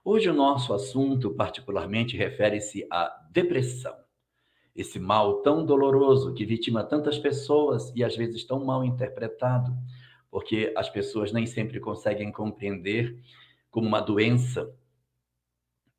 Hoje o nosso assunto particularmente refere-se à depressão, esse mal tão doloroso que vitima tantas pessoas e às vezes tão mal interpretado, porque as pessoas nem sempre conseguem compreender como uma doença,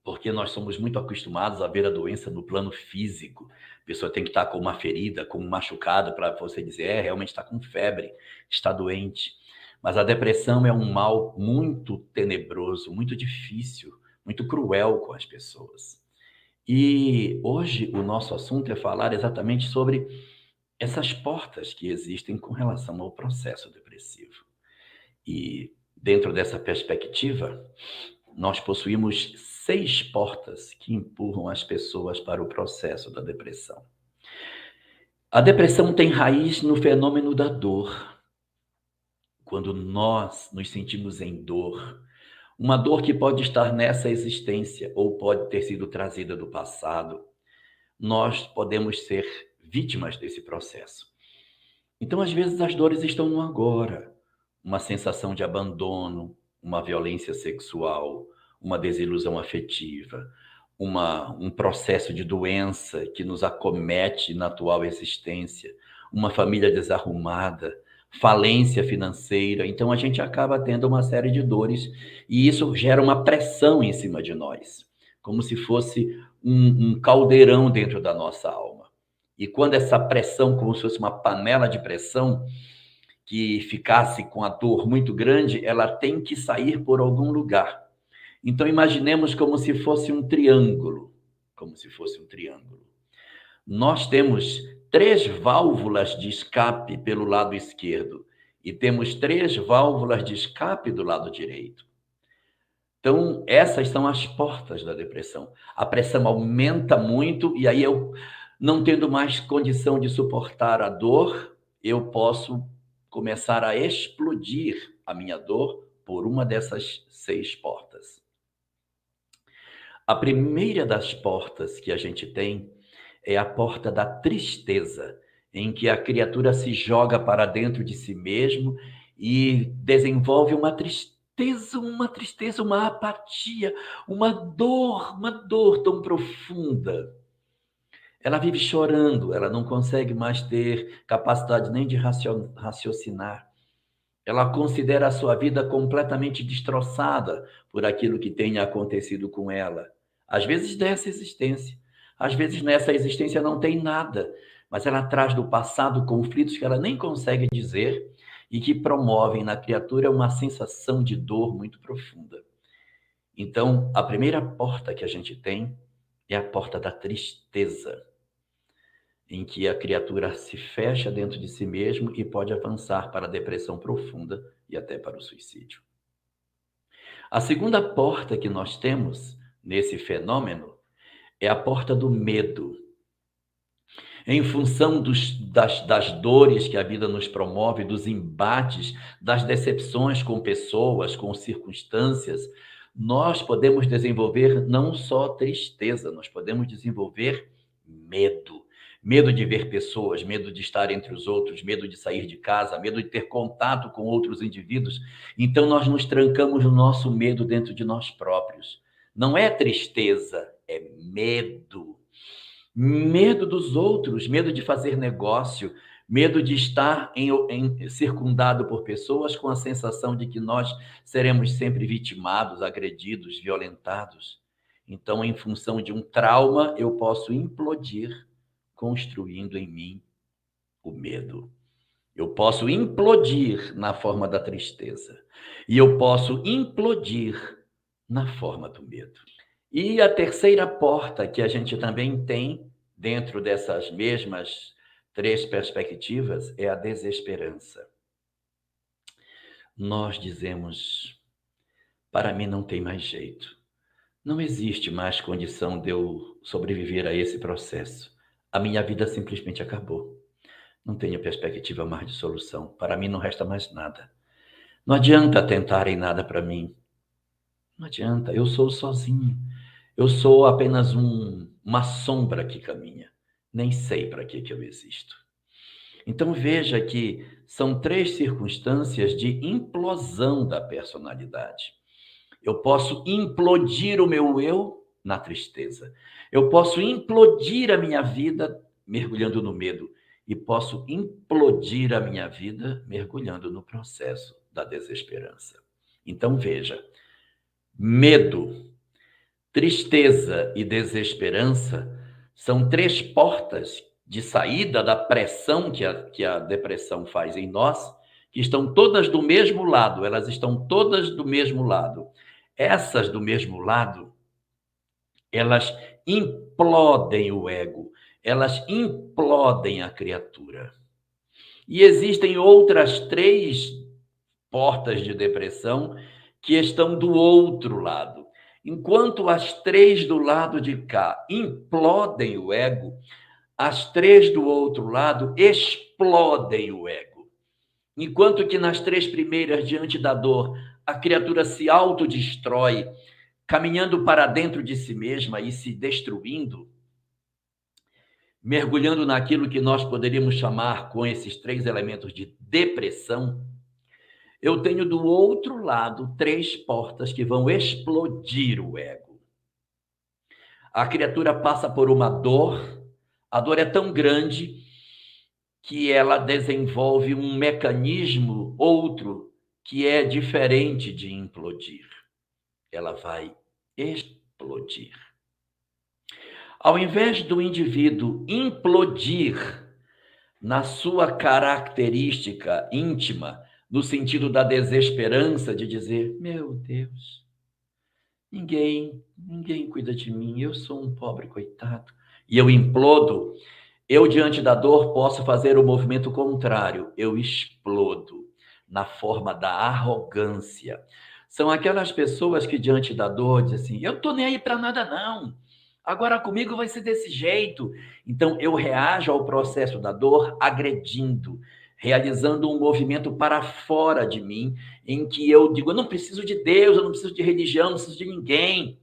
porque nós somos muito acostumados a ver a doença no plano físico. A pessoa tem que estar com uma ferida, com um machucado, para você dizer, realmente está com febre, está doente. Mas a depressão é um mal muito tenebroso, muito difícil, muito cruel com as pessoas. E hoje o nosso assunto é falar exatamente sobre essas portas que existem com relação ao processo depressivo. E dentro dessa perspectiva, nós possuímos 6 portas que empurram as pessoas para o processo da depressão. A depressão tem raiz no fenômeno da dor. Quando nós nos sentimos em dor, uma dor que pode estar nessa existência ou pode ter sido trazida do passado, nós podemos ser vítimas desse processo. Então, às vezes, as dores estão no agora. Uma sensação de abandono, uma violência sexual, uma desilusão afetiva, um processo de doença que nos acomete na atual existência, uma família desarrumada, falência financeira. Então, a gente acaba tendo uma série de dores e isso gera uma pressão em cima de nós, como se fosse um caldeirão dentro da nossa alma. E quando essa pressão, como se fosse uma panela de pressão, que ficasse com a dor muito grande, ela tem que sair por algum lugar. Então, imaginemos como se fosse um triângulo. Como se fosse um triângulo. Nós temos 3 válvulas de escape pelo lado esquerdo e temos 3 válvulas de escape do lado direito. Então, essas são as portas da depressão. A pressão aumenta muito e aí eu, não tendo mais condição de suportar a dor, eu posso começar a explodir a minha dor por uma dessas 6 portas. A primeira das portas que a gente tem é a porta da tristeza, em que a criatura se joga para dentro de si mesmo e desenvolve uma tristeza, uma apatia, uma dor tão profunda. Ela vive chorando, ela não consegue mais ter capacidade nem de raciocinar. Ela considera a sua vida completamente destroçada por aquilo que tenha acontecido com ela. Às vezes dessa existência, às vezes nessa existência não tem nada, mas ela traz do passado conflitos que ela nem consegue dizer e que promovem na criatura uma sensação de dor muito profunda. Então, a primeira porta que a gente tem é a porta da tristeza, em que a criatura se fecha dentro de si mesmo e pode avançar para a depressão profunda e até para o suicídio. A segunda porta que nós temos nesse fenômeno é a porta do medo. Em função das dores que a vida nos promove, dos embates, das decepções com pessoas, com circunstâncias, nós podemos desenvolver não só tristeza, nós podemos desenvolver medo. Medo de ver pessoas, medo de estar entre os outros, medo de sair de casa, medo de ter contato com outros indivíduos. Então, nós nos trancamos no nosso medo dentro de nós próprios. Não é tristeza, é medo. Medo dos outros, medo de fazer negócio, medo de estar circundado por pessoas com a sensação de que nós seremos sempre vitimados, agredidos, violentados. Então, em função de um trauma, eu posso implodir, construindo em mim o medo. Eu posso implodir na forma da tristeza. E eu posso implodir na forma do medo. E a terceira porta que a gente também tem, dentro dessas mesmas 3 perspectivas, é a desesperança. Nós dizemos, para mim não tem mais jeito. Não existe mais condição de eu sobreviver a esse processo. A minha vida simplesmente acabou. Não tenho perspectiva mais de solução. Para mim não resta mais nada. Não adianta tentarem nada para mim. Não adianta, eu sou sozinho. Eu sou apenas uma sombra que caminha. Nem sei para que eu existo. Então veja que são 3 circunstâncias de implosão da personalidade. Eu posso implodir o meu eu na tristeza. Eu posso implodir a minha vida mergulhando no medo. E posso implodir a minha vida mergulhando no processo da desesperança. Então, veja, medo, tristeza e desesperança são três portas de saída da pressão que a depressão faz em nós, que estão todas do mesmo lado, elas estão todas do mesmo lado. Essas do mesmo lado, elas implodem o ego, elas implodem a criatura. E existem outras três portas de depressão que estão do outro lado. Enquanto as três do lado de cá implodem o ego, as três do outro lado explodem o ego. Enquanto que nas três primeiras, diante da dor, a criatura se autodestrói, caminhando para dentro de si mesma e se destruindo, mergulhando naquilo que nós poderíamos chamar, com esses três elementos, de depressão, eu tenho do outro lado três portas que vão explodir o ego. A criatura passa por uma dor, a dor é tão grande que ela desenvolve um mecanismo outro que é diferente de implodir. Ela vai explodir. Ao invés do indivíduo implodir na sua característica íntima, no sentido da desesperança, de dizer, meu Deus, ninguém cuida de mim, eu sou um pobre coitado, e eu implodo, eu diante da dor posso fazer o movimento contrário, eu explodo na forma da arrogância. São aquelas pessoas que diante da dor dizem assim, eu tô nem aí para nada não, agora comigo vai ser desse jeito. Então eu reajo ao processo da dor agredindo, realizando um movimento para fora de mim, em que eu digo, eu não preciso de Deus, eu não preciso de religião, eu não preciso de ninguém,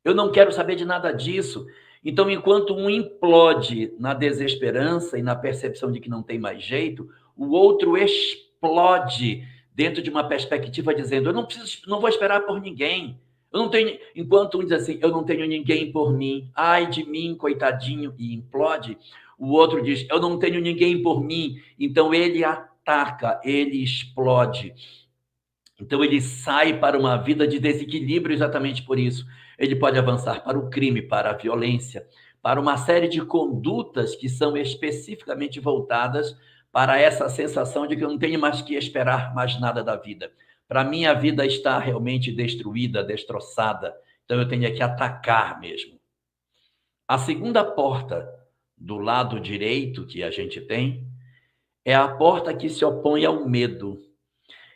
eu não quero saber de nada disso. Então, enquanto um implode na desesperança e na percepção de que não tem mais jeito, o outro explode dentro de uma perspectiva dizendo, eu não preciso, não vou esperar por ninguém. Eu não tenho, enquanto um diz assim, eu não tenho ninguém por mim, ai de mim, coitadinho, e implode, o outro diz, eu não tenho ninguém por mim, então ele ataca, ele explode. Então ele sai para uma vida de desequilíbrio exatamente por isso. Ele pode avançar para o crime, para a violência, para uma série de condutas que são especificamente voltadas para essa sensação de que eu não tenho mais que esperar mais nada da vida. Para mim, a vida está realmente destruída, destroçada. Então eu tenho que atacar mesmo. A segunda porta do lado direito que a gente tem é a porta que se opõe ao medo.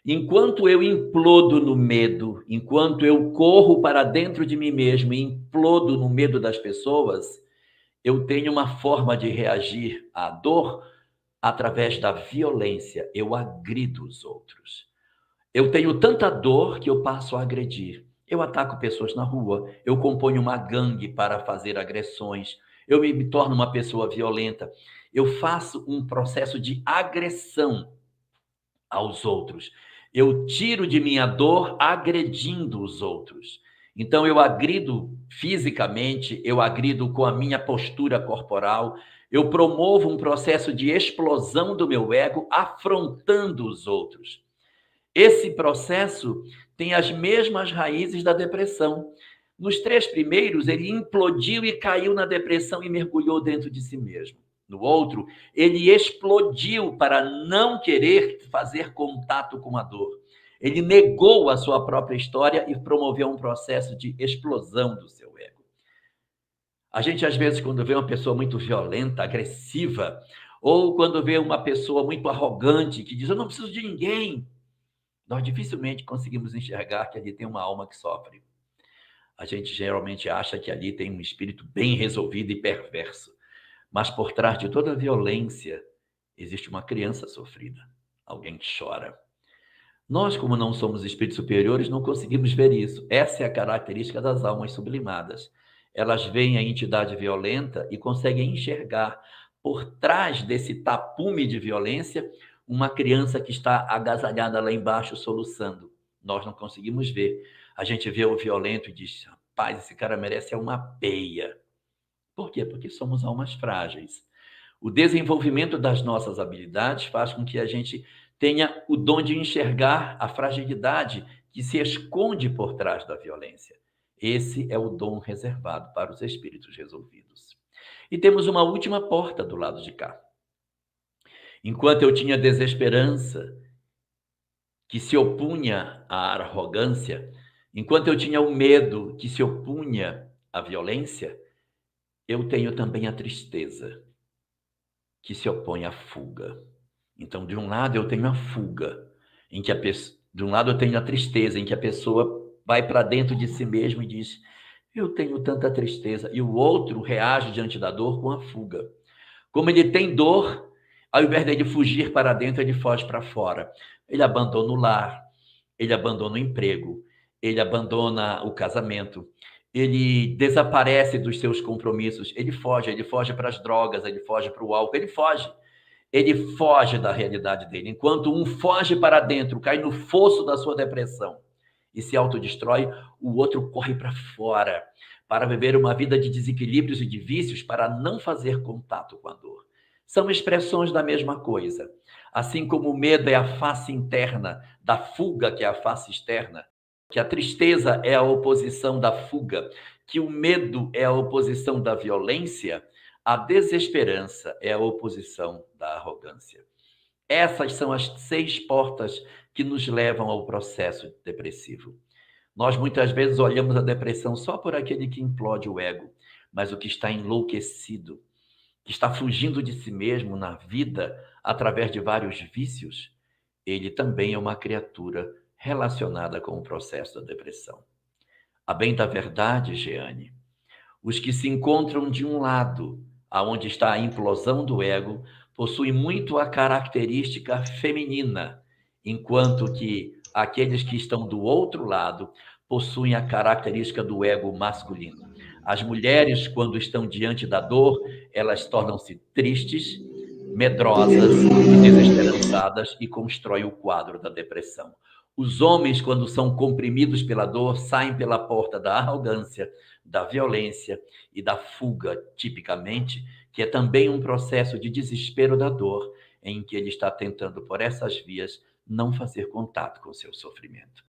Enquanto eu implodo no medo, enquanto eu corro para dentro de mim mesmo e implodo no medo das pessoas, eu tenho uma forma de reagir à dor através da violência. Eu agrido os outros. Eu tenho tanta dor que eu passo a agredir. Eu ataco pessoas na rua, eu componho uma gangue para fazer agressões, eu me torno uma pessoa violenta. Eu faço um processo de agressão aos outros. Eu tiro de minha dor agredindo os outros. Então, eu agrido fisicamente, eu agrido com a minha postura corporal, eu promovo um processo de explosão do meu ego, afrontando os outros. Esse processo tem as mesmas raízes da depressão. Nos três primeiros, ele implodiu e caiu na depressão e mergulhou dentro de si mesmo. No outro, ele explodiu para não querer fazer contato com a dor. Ele negou a sua própria história e promoveu um processo de explosão do seu ego. A gente, às vezes, quando vê uma pessoa muito violenta, agressiva, ou quando vê uma pessoa muito arrogante, que diz, eu não preciso de ninguém, nós dificilmente conseguimos enxergar que ali tem uma alma que sofre. A gente geralmente acha que ali tem um espírito bem resolvido e perverso. Mas por trás de toda a violência, existe uma criança sofrida, alguém que chora. Nós, como não somos espíritos superiores, não conseguimos ver isso. Essa é a característica das almas sublimadas. Elas veem a entidade violenta e conseguem enxergar por trás desse tapume de violência uma criança que está agasalhada lá embaixo, soluçando. Nós não conseguimos ver. A gente vê o violento e diz: rapaz, esse cara merece uma peia. Por quê? Porque somos almas frágeis. O desenvolvimento das nossas habilidades faz com que a gente tenha o dom de enxergar a fragilidade que se esconde por trás da violência. Esse é o dom reservado para os espíritos resolvidos. E temos uma última porta do lado de cá. Enquanto eu tinha desesperança, que se opunha à arrogância, enquanto eu tinha o medo que se opunha à violência, eu tenho também a tristeza que se opõe à fuga. Então, de um lado eu tenho a fuga, em que de um lado eu tenho a tristeza, em que a pessoa vai para dentro de si mesmo e diz: eu tenho tanta tristeza, e o outro reage diante da dor com a fuga. Como ele tem dor, ao invés de ele fugir para dentro, ele foge para fora. Ele abandona o lar, ele abandona o emprego, ele abandona o casamento, ele desaparece dos seus compromissos, ele foge para as drogas, ele foge para o álcool, ele foge da realidade dele. Enquanto um foge para dentro, cai no fosso da sua depressão e se autodestrói, o outro corre para fora para viver uma vida de desequilíbrios e de vícios, para não fazer contato com a dor. São expressões da mesma coisa. Assim como o medo é a face interna da fuga, que é a face externa, que a tristeza é a oposição da fuga, que o medo é a oposição da violência, a desesperança é a oposição da arrogância. Essas são as 6 portas que nos levam ao processo depressivo. Nós muitas vezes olhamos a depressão só por aquele que implode o ego, mas o que está enlouquecido, que está fugindo de si mesmo na vida através de vários vícios, ele também é uma criatura relacionada com o processo da depressão. A bem da verdade, Jeane, os que se encontram de um lado, aonde está a implosão do ego, possuem muito a característica feminina, enquanto que aqueles que estão do outro lado possuem a característica do ego masculino. As mulheres, quando estão diante da dor, elas tornam-se tristes, medrosas e desesperançadas e constroem o quadro da depressão. Os homens, quando são comprimidos pela dor, saem pela porta da arrogância, da violência e da fuga, tipicamente, que é também um processo de desespero da dor, em que ele está tentando, por essas vias, não fazer contato com o seu sofrimento.